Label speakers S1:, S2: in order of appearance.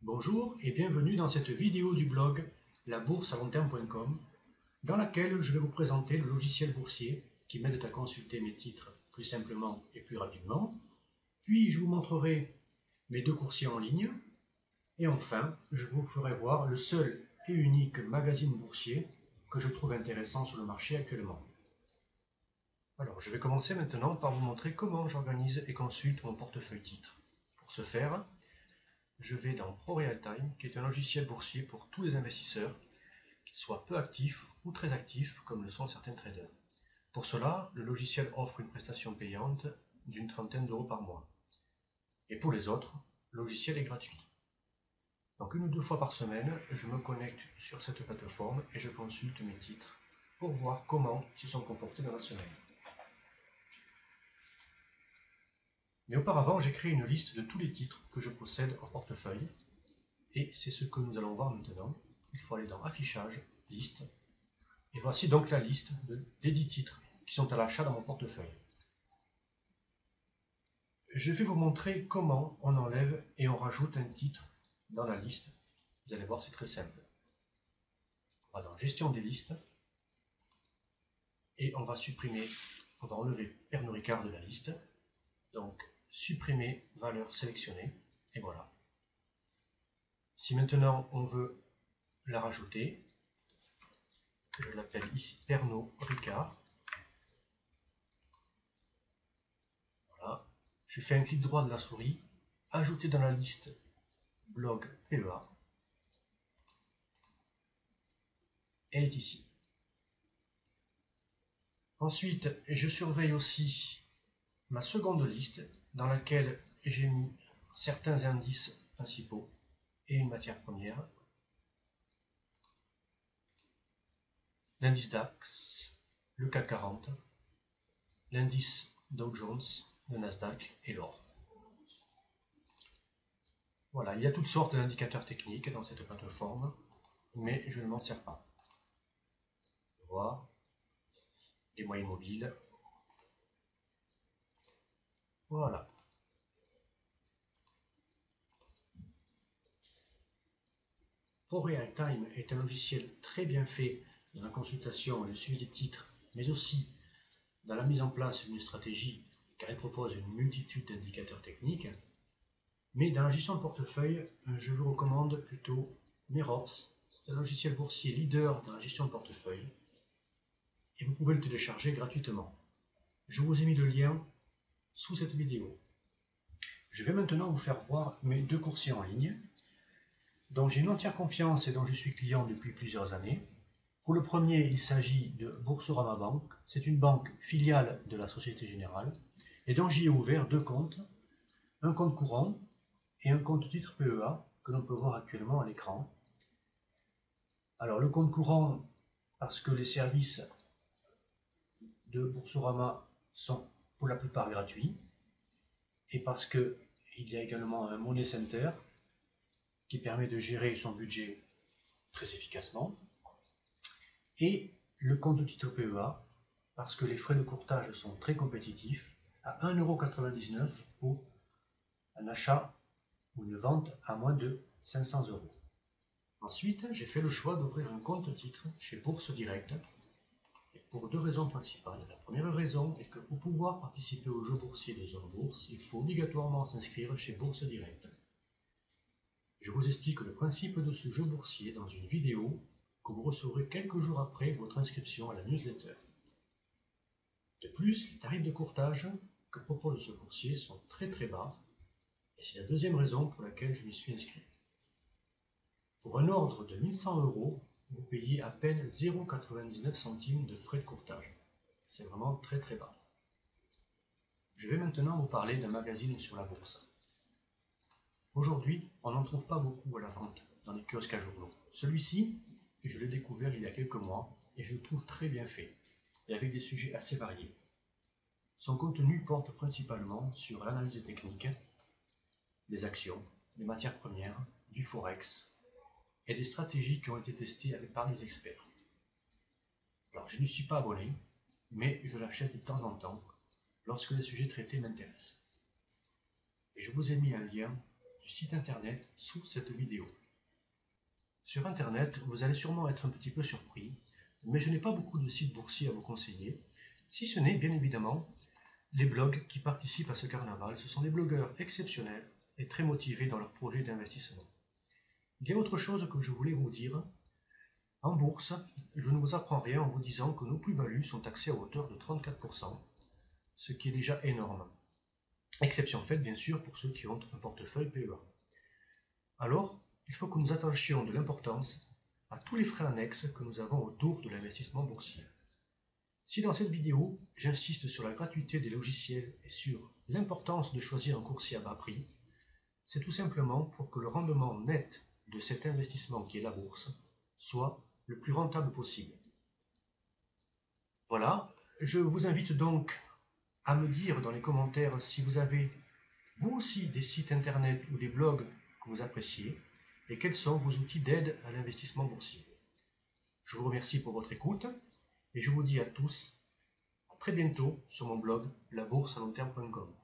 S1: Bonjour et bienvenue dans cette vidéo du blog laboursealongterme.com dans laquelle je vais vous présenter le logiciel boursier qui m'aide à consulter mes titres plus simplement et plus rapidement. Puis je vous montrerai mes deux coursiers en ligne et enfin je vous ferai voir le seul et unique magazine boursier que je trouve intéressant sur le marché actuellement. Alors je vais commencer maintenant par vous montrer comment j'organise et consulte mon portefeuille titres. Pour ce faire, je vais dans ProRealTime, qui est un logiciel boursier pour tous les investisseurs, qu'ils soient peu actifs ou très actifs, comme le sont certains traders. Pour cela, le logiciel offre une prestation payante d'une trentaine d'euros par mois. Et pour les autres, le logiciel est gratuit. Donc une ou deux fois par semaine, je me connecte sur cette plateforme et je consulte mes titres pour voir comment ils se sont comportés dans la semaine. Mais auparavant, j'ai créé une liste de tous les titres que je possède en portefeuille. Et c'est ce que nous allons voir maintenant. Il faut aller dans Affichage, Liste. Et voici donc la liste des 10 titres qui sont à l'achat dans mon portefeuille. Je vais vous montrer comment on enlève et on rajoute un titre dans la liste. Vous allez voir, c'est très simple. On va dans Gestion des listes. Et on va enlever Pernod Ricard de la liste. Donc, supprimer valeur sélectionnée. Et voilà. Si maintenant on veut la rajouter, je l'appelle ici Pernod Ricard. Voilà. Je fais un clic droit de la souris, ajouter dans la liste blog PEA. Elle est ici. Ensuite, je surveille aussi ma seconde liste dans laquelle j'ai mis certains indices principaux et une matière première. L'indice DAX, le CAC 40, l'indice Dow Jones, le Nasdaq et l'or. Voilà, il y a toutes sortes d'indicateurs techniques dans cette plateforme, mais je ne m'en sers pas. Voir les moyens mobiles. Voilà. ProRealTime est un logiciel très bien fait dans la consultation et le suivi des titres, mais aussi dans la mise en place d'une stratégie, car il propose une multitude d'indicateurs techniques. Mais dans la gestion de portefeuille, je vous recommande plutôt Merops. C'est un logiciel boursier leader dans la gestion de portefeuille et vous pouvez le télécharger gratuitement. Je vous ai mis le lien sous cette vidéo. Je vais maintenant vous faire voir mes deux coursiers en ligne, dont j'ai une entière confiance et dont je suis client depuis plusieurs années. Pour le premier, il s'agit de Boursorama Bank. C'est une banque filiale de la Société Générale et dont j'y ai ouvert deux comptes, un compte courant et un compte titre PEA que l'on peut voir actuellement à l'écran. Alors le compte courant, parce que les services de Boursorama sont pour la plupart gratuits et parce qu'il y a également un Money Center qui permet de gérer son budget très efficacement, et le compte de titre PEA parce que les frais de courtage sont très compétitifs à 1,99 € pour un achat ou une vente à moins de 500 €. Ensuite, j'ai fait le choix d'ouvrir un compte titre chez Bourse Direct, et pour deux raisons principales. La première raison est que pour pouvoir participer aux jeux boursiers de Zone Bourse, il faut obligatoirement s'inscrire chez Bourse Direct. Je vous explique le principe de ce jeu boursier dans une vidéo que vous recevrez quelques jours après votre inscription à la newsletter. De plus, les tarifs de courtage que propose ce boursier sont très bas, et c'est la deuxième raison pour laquelle je m'y suis inscrit. Pour un ordre de 1100 €, vous payez à peine 0,99 centimes de frais de courtage. C'est vraiment très bas. Je vais maintenant vous parler d'un magazine sur la bourse. Aujourd'hui, on n'en trouve pas beaucoup à la vente dans les kiosques à journaux. Celui-ci, je l'ai découvert il y a quelques mois et je le trouve très bien fait, et avec des sujets assez variés. Son contenu porte principalement sur l'analyse technique, des actions, des matières premières, du forex et des stratégies qui ont été testées par des experts. Alors je n'y suis pas abonné, mais je l'achète de temps en temps lorsque les sujets traités m'intéressent. Et je vous ai mis un lien du site internet sous cette vidéo. Sur internet, vous allez sûrement être un petit peu surpris, mais je n'ai pas beaucoup de sites boursiers à vous conseiller, si ce n'est bien évidemment les blogs qui participent à ce carnaval. Ce sont des blogueurs exceptionnels et très motivés dans leurs projets d'investissement. Il y a autre chose que je voulais vous dire. En bourse, je ne vous apprends rien en vous disant que nos plus-values sont taxées à hauteur de 34%, ce qui est déjà énorme. Exception faite bien sûr pour ceux qui ont un portefeuille PEA. Alors, il faut que nous attachions de l'importance à tous les frais annexes que nous avons autour de l'investissement boursier. Si dans cette vidéo, j'insiste sur la gratuité des logiciels et sur l'importance de choisir un courtier à bas prix, c'est tout simplement pour que le rendement net de cet investissement qui est la bourse soit le plus rentable possible. Voilà, je vous invite donc à me dire dans les commentaires si vous avez vous aussi des sites internet ou des blogs que vous appréciez et quels sont vos outils d'aide à l'investissement boursier. Je vous remercie pour votre écoute et je vous dis à tous à très bientôt sur mon blog laboursealongterme.com.